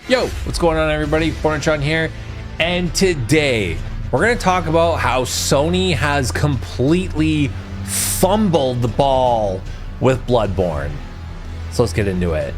Yo, what's going on everybody? Contractual here, and today we're going to talk about how Sony has completely fumbled the ball with Bloodborne. So let's get into it.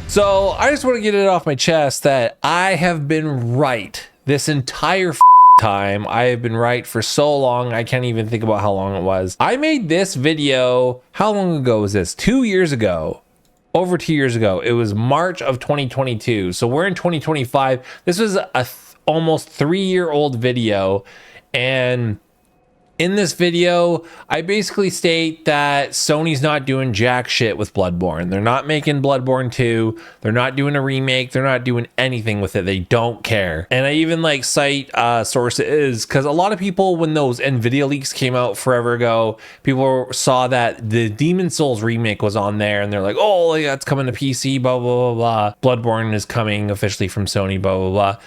So I just want to get it off my chest that I have been right this entire time. I have been right for so long, I can't even think about how long it was. I made this video, how long ago was this? 2 years ago. Over 2 years ago. It was March of 2022. So we're in 2025. This was a almost 3-year-old video. And in this video, I basically state that Sony's not doing jack shit with Bloodborne. They're not making Bloodborne 2. They're not doing a remake. They're not doing anything with it. They don't care. And I even like cite sources because a lot of people, when those NVIDIA leaks came out forever ago, people saw that the Demon Souls remake was on there and they're like, oh, yeah, it's coming to PC, blah, blah, blah, blah. Bloodborne is coming officially from Sony, blah, blah, blah.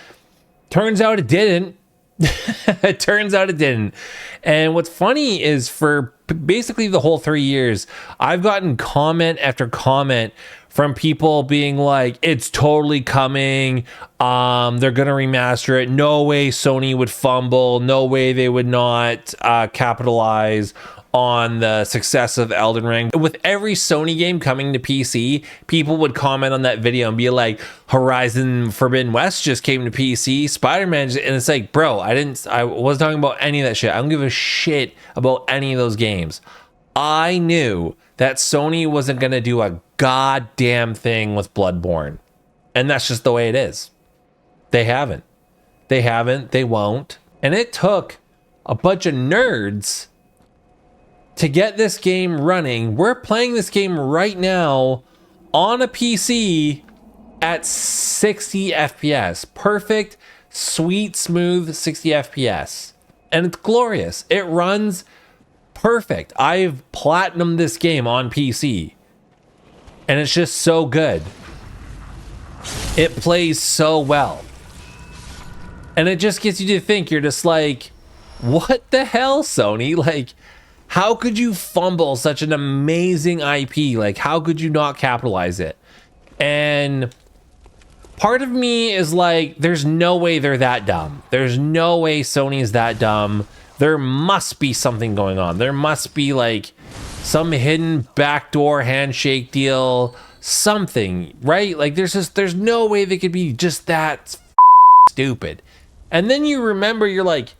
Turns out it didn't. It turns out it didn't. And what's funny is for basically the whole 3 years, I've gotten comment after comment from people being like, it's totally coming. They're gonna remaster it. No way Sony would fumble. No way they would not capitalize on the success of Elden Ring. With every Sony game coming to PC, people would comment on that video and be like, Horizon Forbidden West just came to PC, Spider-Man, and it's like, bro, I wasn't talking about any of that shit. I don't give a shit about any of those games. I knew that Sony wasn't gonna do a goddamn thing with Bloodborne. And that's just the way it is. They haven't. They won't. And it took a bunch of nerds to get this game running. We're playing this game right now on a PC at 60 FPS. Perfect, sweet, smooth 60 FPS. And it's glorious. It runs perfect. I've platinumed this game on PC. And it's just so good. It plays so well. And it just gets you to think, you're just like, what the hell, Sony? Like, how could you fumble such an amazing IP? Like, how could you not capitalize it? And part of me is like, there's no way they're that dumb. There's no way Sony is that dumb. There must be something going on. There must be like some hidden backdoor handshake deal, something, right? Like there's no way they could be just that stupid. And then you remember, you're like,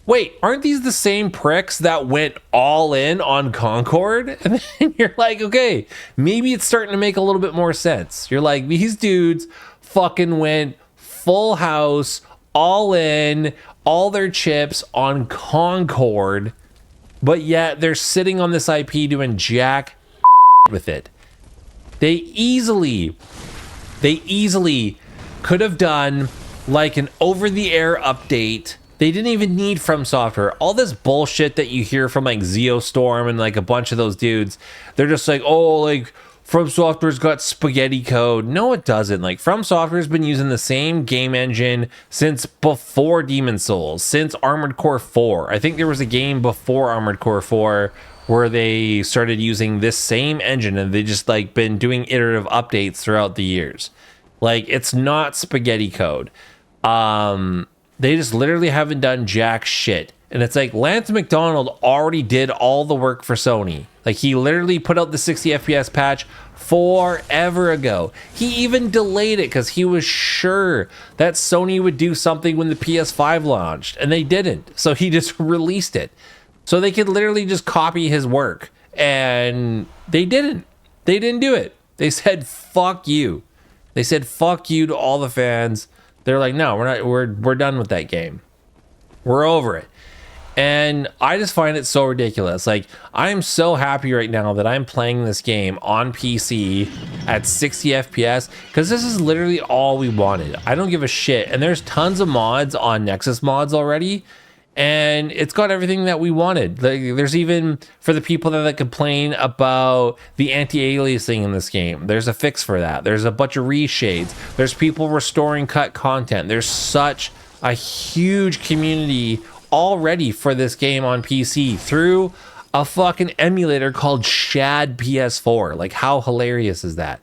wait, aren't these the same pricks that went all in on Concord? And then you're like, okay, maybe it's starting to make a little bit more sense. You're like, these dudes fucking went full house, all in, all their chips on Concord, but yet they're sitting on this IP doing jack with it. They easily could have done like an over-the-air update. They didn't even need FromSoftware. All this bullshit that you hear from like Zeostorm and like a bunch of those dudes, they're just like, oh, like FromSoftware's got spaghetti code. No, it doesn't. Like FromSoftware's been using the same game engine since before Demon Souls, since Armored Core 4. I think there was a game before Armored Core 4 where they started using this same engine, and they just like been doing iterative updates throughout the years. Like, it's not spaghetti code. They just literally haven't done jack shit. And it's like, Lance McDonald already did all the work for Sony. Like, he literally put out the 60 FPS patch forever ago. He even delayed it because he was sure that Sony would do something when the PS5 launched, and they didn't. So he just released it. So they could literally just copy his work. And they didn't. They didn't do it. They said, fuck you. They said, fuck you to all the fans. They're like, no, we're done with that game. We're over it. And I just find it so ridiculous. Like, I'm so happy right now that I'm playing this game on PC at 60 FPS because this is literally all we wanted. I don't give a shit. And there's tons of mods on Nexus mods already. And it's got everything that we wanted. Like, there's even, for the people that complain about the anti-aliasing in this game, there's a fix for that. There's a bunch of reshades. There's people restoring cut content. There's such a huge community already for this game on PC through a fucking emulator called Shad PS4. Like, how hilarious is that?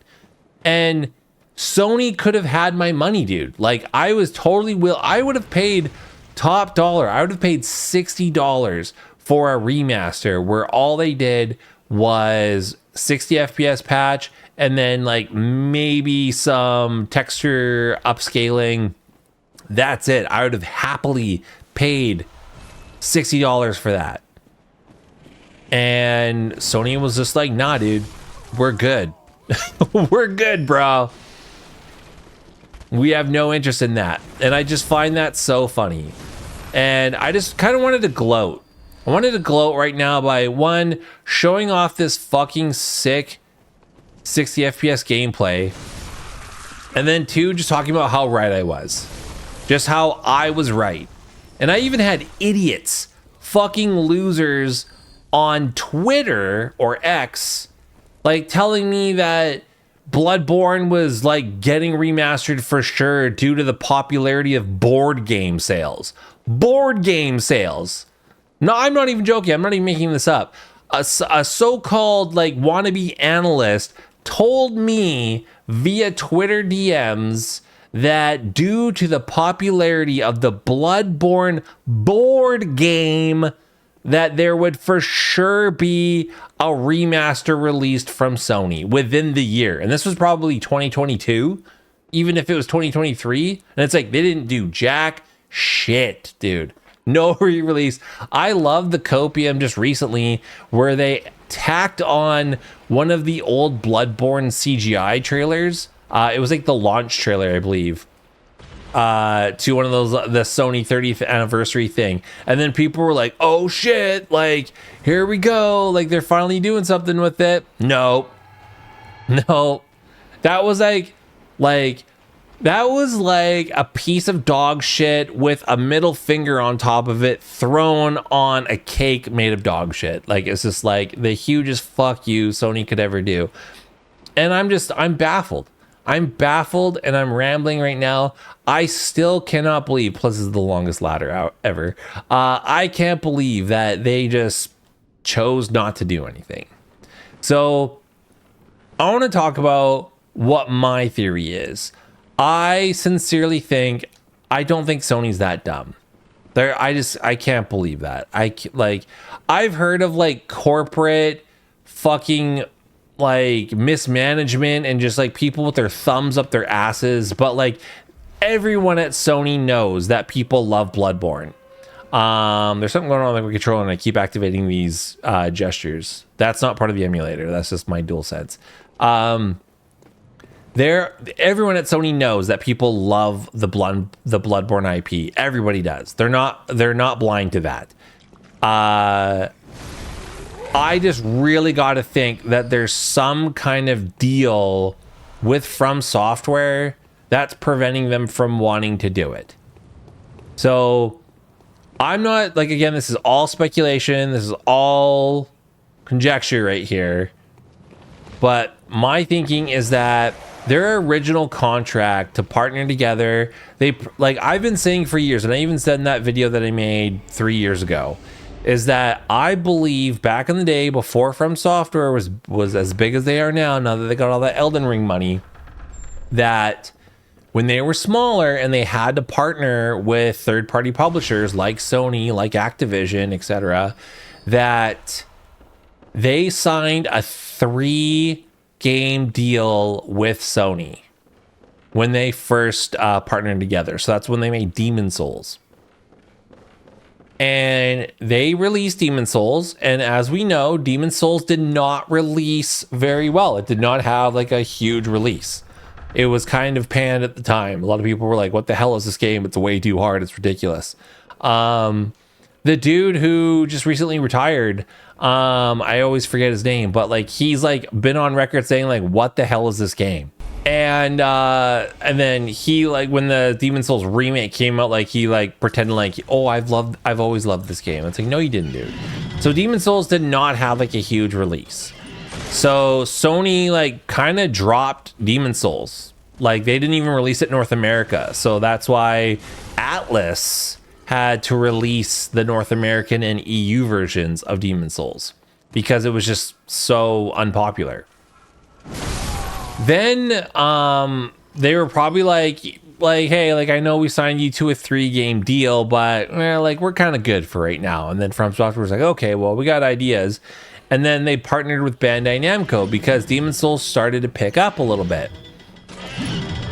And Sony could have had my money, dude. Like, I was totally I would have paid top dollar. I would have paid $60 for a remaster where all they did was 60 FPS patch and then like maybe some texture upscaling. That's it. I would have happily paid $60 for that. And Sony was just like, nah, dude, we're good. We're good, bro. We have no interest in that. And I just find that so funny. And I just kind of wanted to gloat. I wanted to gloat right now by, one, showing off this fucking sick 60 FPS gameplay. And then two, just talking about how right I was. Just how I was right. And I even had idiots, fucking losers on Twitter or X, like telling me that Bloodborne was like getting remastered for sure due to the popularity of board game sales. Board game sales. No, I'm not even joking. I'm not even making this up. A so-called like wannabe analyst told me via Twitter DMs that due to the popularity of the Bloodborne board game, that there would for sure be a remaster released from Sony within the year. And this was probably 2022, even if it was 2023. And it's like, they didn't do jack shit, dude. No re-release. I love the Copium just recently where they tacked on one of the old Bloodborne CGI trailers. It was like the launch trailer, I believe, to one of those, the Sony 30th anniversary thing. And then people were like, oh shit, like, here we go. Like, they're finally doing something with it. No. That was like a piece of dog shit with a middle finger on top of it thrown on a cake made of dog shit. Like, it's just like the hugest fuck you Sony could ever do. And I'm baffled. I'm baffled and I'm rambling right now. I still cannot believe, plus this is the longest ladder out ever. I can't believe that they just chose not to do anything. So I want to talk about what my theory is. I sincerely think, I don't think Sony's that dumb. I can't believe that. I've heard of like corporate fucking like mismanagement and just like people with their thumbs up their asses, but like everyone at Sony knows that people love Bloodborne. There's something going on with my controller and I keep activating these gestures. That's not part of the emulator. That's just my dual sense. Everyone at Sony knows that people love the Bloodborne IP. Everybody does. They're not blind to that. I just really got to think that there's some kind of deal with FromSoftware that's preventing them from wanting to do it. So I'm not, like, again, this is all speculation. This is all conjecture right here. But my thinking is that their original contract to partner together, I've been saying for years, and I even said in that video that I made 3 years ago, is that I believe back in the day before FromSoftware was as big as they are now that they got all that Elden Ring money, that when they were smaller and they had to partner with third-party publishers like Sony, like Activision, etc., that they signed a 3-game deal with Sony when they first partnered together. So that's when they made Demon's Souls. And they released Demon's Souls, and as we know, Demon's Souls did not release very well. It did not have like a huge release. It was kind of panned at the time. A lot of people were like, what the hell is this game? It's way too hard. It's ridiculous. The dude who just recently retired, I always forget his name, but like he's like been on record saying like, what the hell is this game? And then he, like, when the Demon's Souls remake came out, like he like pretended like, oh, I've always loved this game. It's like, no, you didn't, dude. So Demon's Souls did not have like a huge release. So Sony like kind of dropped Demon's Souls. Like they didn't even release it in North America. So that's why Atlas had to release the North American and EU versions of Demon's Souls because it was just so unpopular. Then they were probably like, hey, like I know we signed you to a 3-game deal, but like we're kind of good for right now. And then FromSoftware was like, okay, well, we got ideas. And then they partnered with Bandai Namco because Demon's Souls started to pick up a little bit.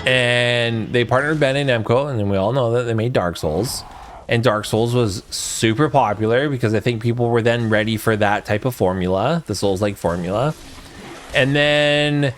And they partnered with Bandai Namco, and then we all know that they made Dark Souls. And Dark Souls was super popular because I think people were then ready for that type of formula, the Souls-like formula. And then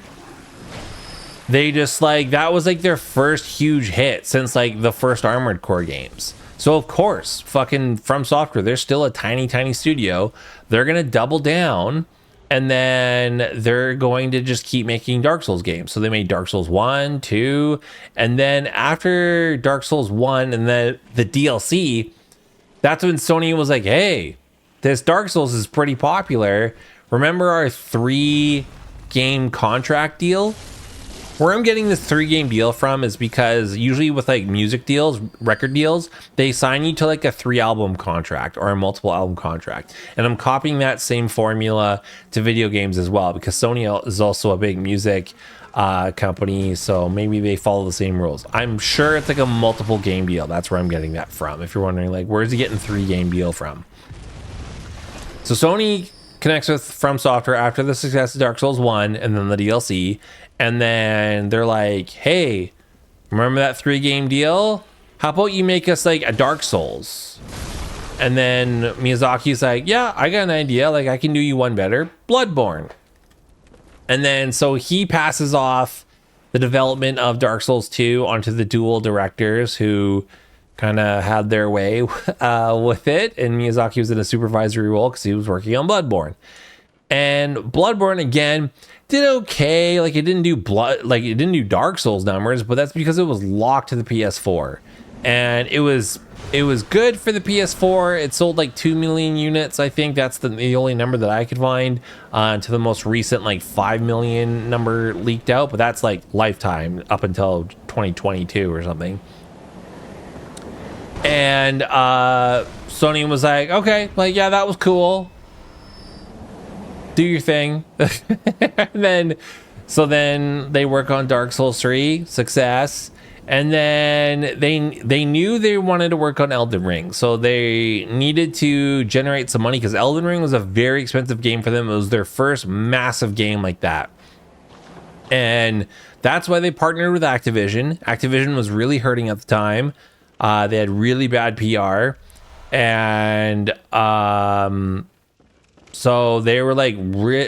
they just like, that was like their first huge hit since like the first Armored Core games. So of course, fucking FromSoftware, they're still a tiny studio. They're going to double down, and then they're going to just keep making Dark Souls games. So they made Dark Souls 1, 2, and then after Dark Souls 1 and the DLC, that's when Sony was like, hey, this Dark Souls is pretty popular. Remember our 3-game contract deal? Where I'm getting this 3-game deal from is because usually with like music deals, record deals, they sign you to like a 3-album contract or a multiple album contract. And I'm copying that same formula to video games as well, because Sony is also a big music company. So maybe they follow the same rules. I'm sure it's like a multiple game deal. That's where I'm getting that from. If you're wondering, like, where's he getting 3-game deal from? So Sony connects with FromSoftware after the success of Dark Souls 1 and then the DLC. And then they're like, hey, remember that 3-game deal? How about you make us like a Dark Souls? And then Miyazaki's like, yeah, I got an idea. Like, I can do you one better. Bloodborne. And then so he passes off the development of Dark Souls 2 onto the dual directors who kind of had their way with it. And Miyazaki was in a supervisory role because he was working on Bloodborne. And Bloodborne, again, did okay. Like, it didn't do Dark Souls numbers, but that's because it was locked to the PS4. And it was good for the PS4. It sold like 2 million units. I think that's the only number that I could find to the most recent like 5 million number leaked out, but that's like lifetime up until 2022 or something. And Sony was like, okay, like, yeah, that was cool. Do your thing. And then they work on Dark Souls 3, success. And then they knew they wanted to work on Elden Ring. So they needed to generate some money because Elden Ring was a very expensive game for them. It was their first massive game like that. And that's why they partnered with Activision. Activision was really hurting at the time. They had really bad PR. And so they were like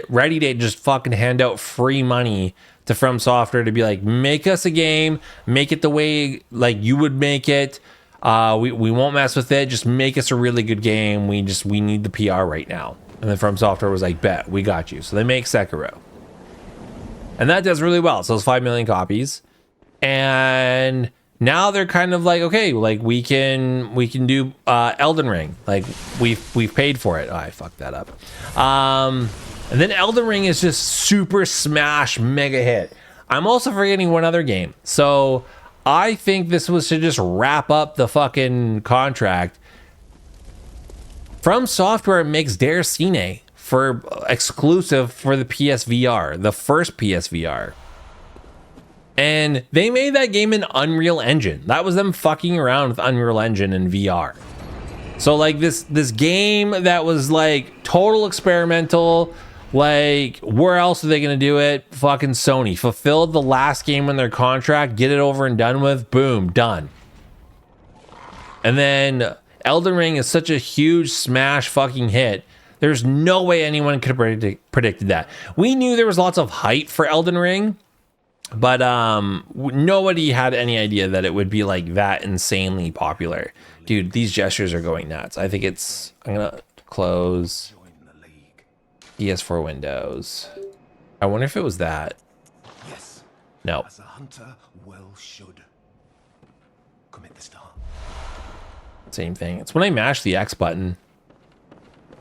ready to just fucking hand out free money to FromSoftware to be like, make us a game, make it the way like you would make it. We won't mess with it. Just make us a really good game. We need the PR right now. And then FromSoftware was like, bet, we got you. So they make Sekiro. And that does really well. So it's 5 million copies. And now they're kind of like, okay, like we can do Elden Ring. Like we've paid for it. Oh, I fucked that up. And then Elden Ring is just super smash mega hit. I'm also forgetting one other game. So I think this was to just wrap up the fucking contract. FromSoftware makes Dare Cine for exclusive for the PSVR, the first PSVR. And they made that game in Unreal Engine. That was them fucking around with Unreal Engine and VR. So like this game that was like total experimental, like where else are they gonna do it? Fucking Sony fulfilled the last game in their contract, get it over and done with, boom, done. And then Elden Ring is such a huge smash fucking hit. There's no way anyone could have predicted that. We knew there was lots of hype for Elden Ring, but nobody had any idea that it would be like that insanely popular. Dude, these gestures are going nuts. I think I'm gonna close PS4 windows. I wonder if it was that. Yes. No. As a hunter well should. Commit this to hunt. Same thing. It's when I mash the X button.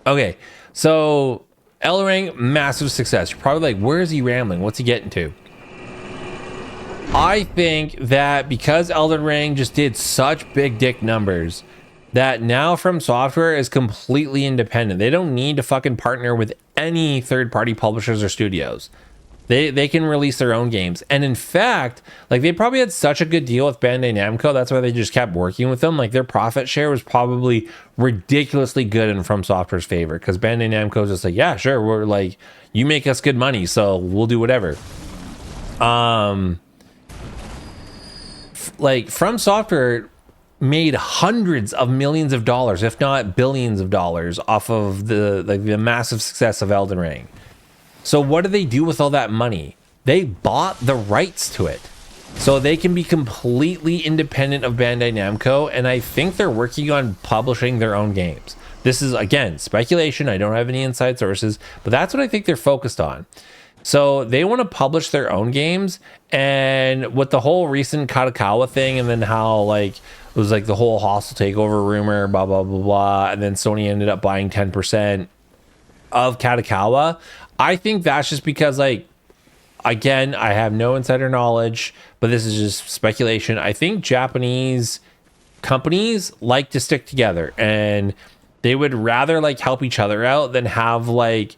Okay, so Elden Ring, massive success. You're probably like, where is he rambling? What's he getting to? I think that because Elden Ring just did such big dick numbers that now FromSoftware is completely independent. They don't need to fucking partner with any third-party publishers or studios. They can release their own games. And in fact, like they probably had such a good deal with Bandai Namco. That's why they just kept working with them. Like their profit share was probably ridiculously good in FromSoftware's favor, because Bandai Namco is just like, yeah, sure, we're like, you make us good money, so we'll do whatever. Like FromSoftware made hundreds of millions of dollars, if not billions of dollars, off of the massive success of Elden Ring. So what do they do with all that money? They bought the rights to it, so they can be completely independent of Bandai Namco, and I think they're working on publishing their own games. This is, again, speculation. I don't have any inside sources, but that's what I think they're focused on. So they want to publish their own games, and with the whole recent Kadokawa thing, and then how like it was like the whole hostile takeover rumor, blah blah blah blah, and then Sony ended up buying 10% of Kadokawa. I think that's just because, like, again, I have no insider knowledge, but this is just speculation. I think Japanese companies like to stick together, and they would rather like help each other out than have like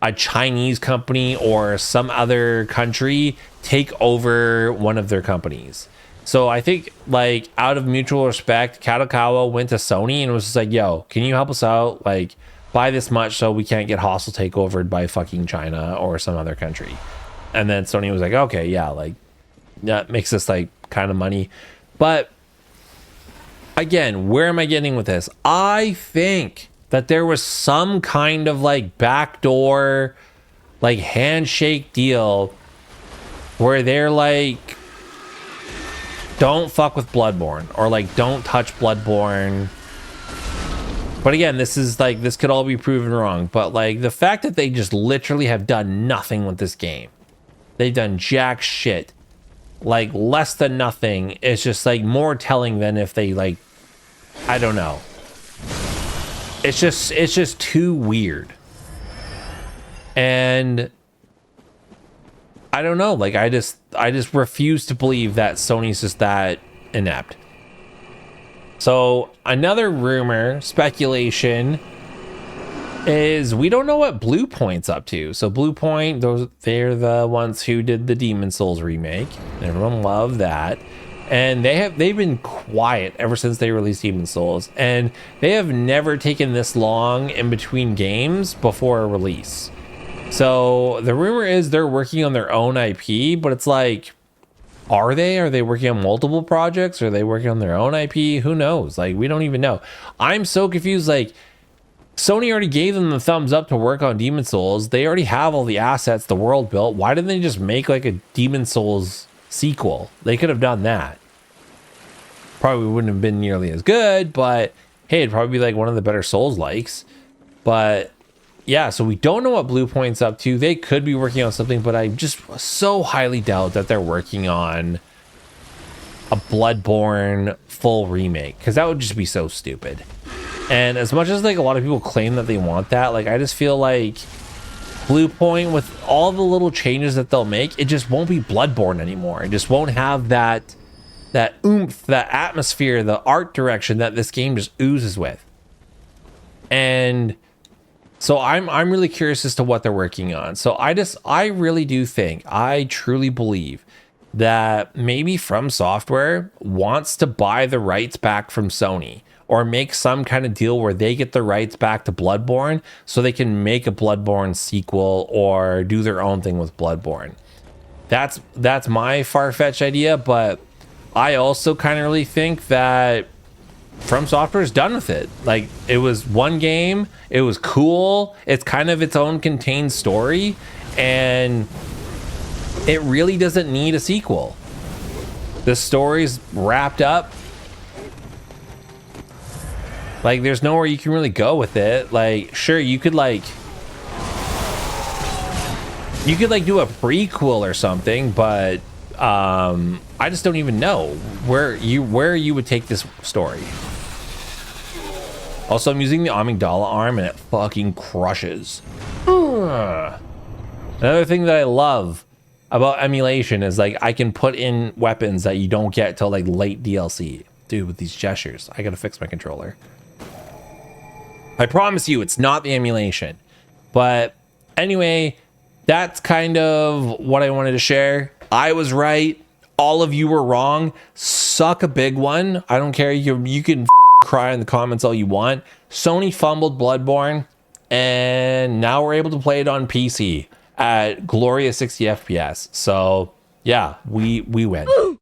a Chinese company or some other country take over one of their companies. So I think, like, out of mutual respect, Kadokawa went to Sony and was just like, yo, can you help us out? Like, buy this much so we can't get hostile takeovered by fucking China or some other country. And then Sony was like, okay, yeah, like, that makes us like kind of money. But again, where am I getting with this? I think that there was some kind of like backdoor, like handshake deal where they're like, don't fuck with Bloodborne, or like, don't touch Bloodborne. But again, this is like, this could all be proven wrong. But like the fact that they just literally have done nothing with this game, they've done jack shit, like less than nothing, is just like more telling than if they like, I don't know. It's just too weird. And I don't know, like I just refuse to believe that Sony's just that inept. So another rumor, speculation, is we don't know what Bluepoint's up to. So Bluepoint, they're the ones who did the Demon Souls remake. Everyone loved that. And they've been quiet ever since they released Demon Souls, and they have never taken this long in between games before a release. So the rumor is they're working on their own IP, but it's like, are they working on multiple projects? Are they working on their own IP? Who knows? Like, we don't even know. I'm so confused. Like, Sony already gave them the thumbs up to work on Demon Souls. They already have all the assets, the world built. Why didn't they just make like a Demon Souls sequel? They could have done that. Probably wouldn't have been nearly as good, but hey, it'd probably be like one of the better Souls likes. But yeah, so we don't know what Bluepoint's up to. They could be working on something, but I just so highly doubt that they're working on a Bloodborne full remake, because that would just be so stupid. And as much as like a lot of people claim that they want that, like I just feel like Bluepoint, with all the little changes that they'll make, it just won't be Bloodborne anymore. It just won't have that oomph, that atmosphere, the art direction that this game just oozes with. And so I'm really curious as to what they're working on. So I really do think, I truly believe that maybe FromSoftware wants to buy the rights back from Sony, or make some kind of deal where they get the rights back to Bloodborne so they can make a Bloodborne sequel or do their own thing with Bloodborne. That's my far-fetched idea, but I also kind of really think that FromSoftware is done with it. Like, it was one game, it was cool, it's kind of its own contained story, and it really doesn't need a sequel. The story's wrapped up. Like, there's nowhere you can really go with it. Like, sure, you could like do a prequel or something, but I just don't even know where you would take this story. Also, I'm using the amygdala arm and it fucking crushes. Another thing that I love about emulation is like I can put in weapons that you don't get till like late DLC. Dude, with these gestures, I gotta fix my controller. I promise you it's not the emulation. But anyway, that's kind of what I wanted to share. I was right. All of you were wrong. Suck a big one. I don't care. You can cry in the comments all you want. Sony fumbled Bloodborne, and now we're able to play it on PC at glorious 60 FPS. So yeah, we win.